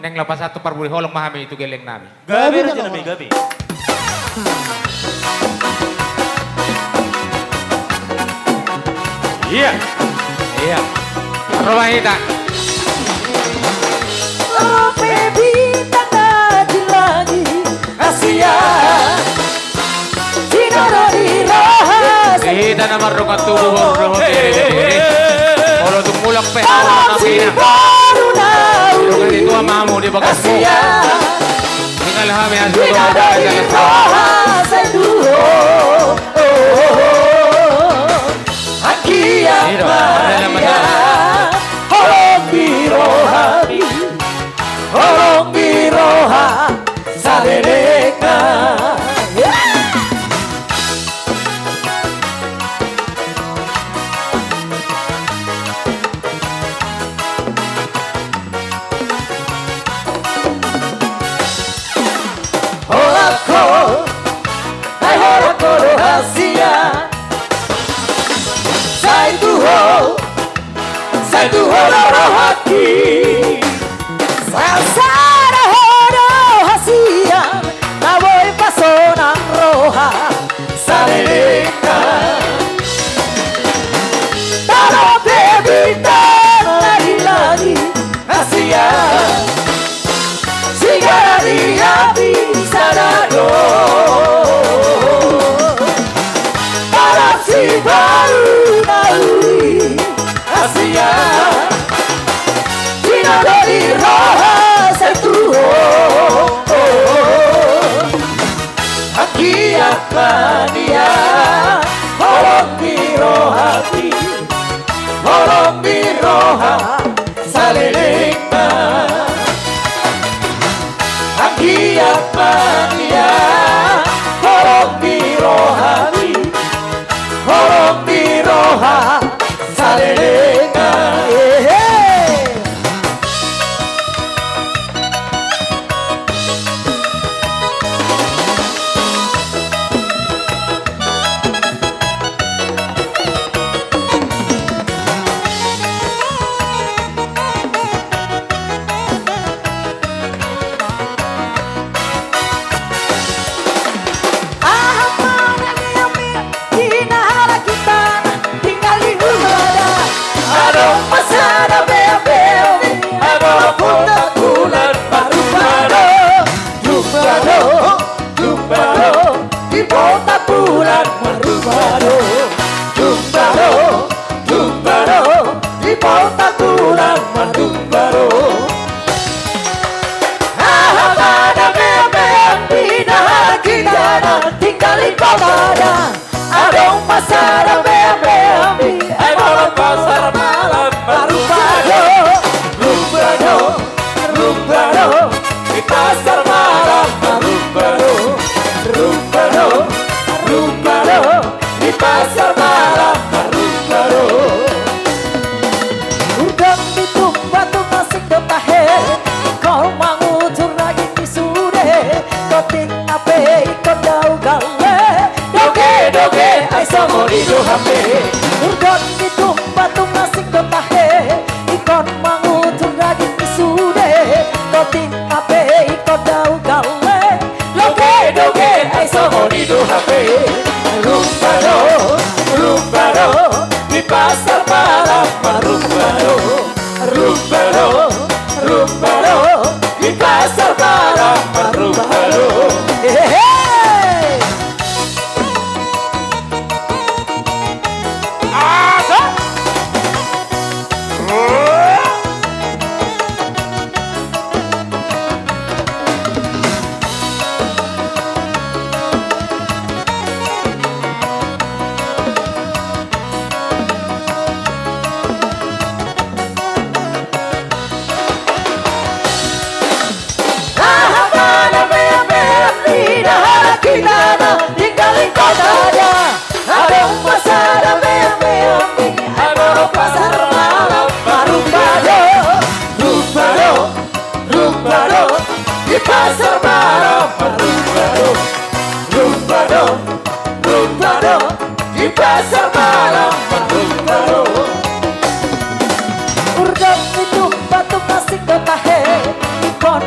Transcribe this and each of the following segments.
neng lepas satu parbuli holong mahami itu geleng nami. Gabi aja nabi gabi. Iya. Iya. Rumah kita. Oh baby tak ngaji lagi Asia Sinoro di rohas Kita nama rokat tubuh rokat kalau tuh mulak pe Parang si baru nau rokat itu amamu di bagas mo. Asia Tinggal kami asuh Sinoro di rohas Aduh Akia Maria Holong birohami Holong biroha Salereka Holako Hai holako rahasia Sai tu ho rohati Sasara horo hasia Na voy pasona roja Salereka Taro bebita lagi hasia Sigara di api sarado Para si baru naui hasia Sinodori roja setuho Aquí apania Holong birohati Holong biroha Salereka Aquí apania Holong birohati Holong biroha Salereka Bulan Marubado, Jumbaro, di porta bulan Marubado. Habana bebe, pindah kita tinggal di kota. Adong pasar bebe, adong pasar malam Marubado, Rumbado, di pasar malam Marubado, Rumbado, di pasar malam Rumbado. Udang ditumba tuh masing dotahe, kau mangutur lagi di sure, koting ape ikut jauh gale, doge, ay somo di dohape. Udang ditumba tuh masing dotahe, ikut mangutur lagi di sure, koting ape ikut jauh gale, doge, ay somo di dohape. Rumbado, di pasar malam Rumbado, di pasar malam Rumbado. Tinggalin kotanya, ada pasar ada pasar malam Rumbado, di pasar malam Rumbado, di pasar malam Rumbado. Urdam itu batu masing dotahe, ikon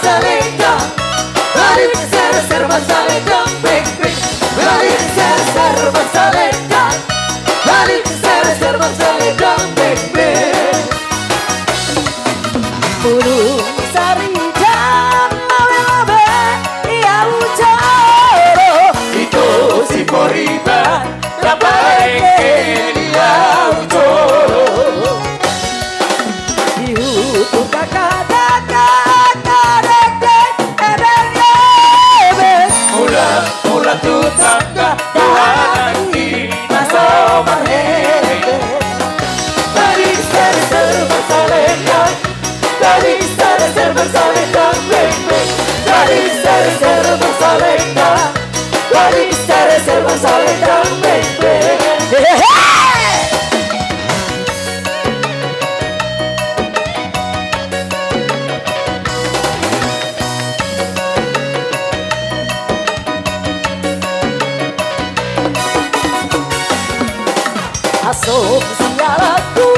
selendang, balik serba selendang, bing bing. Balik serba selendang, balik serba selendang, bing bing. Burung sari dan lawe-lawe ia ucaro itu si poriban rapai dia ucaro diutuh mula tutangga dari naso marhebe balik serba selendang, balik serba selendang, bing bing. Balik serba selendang, balik serba selendang, bing bing. Asok siaraku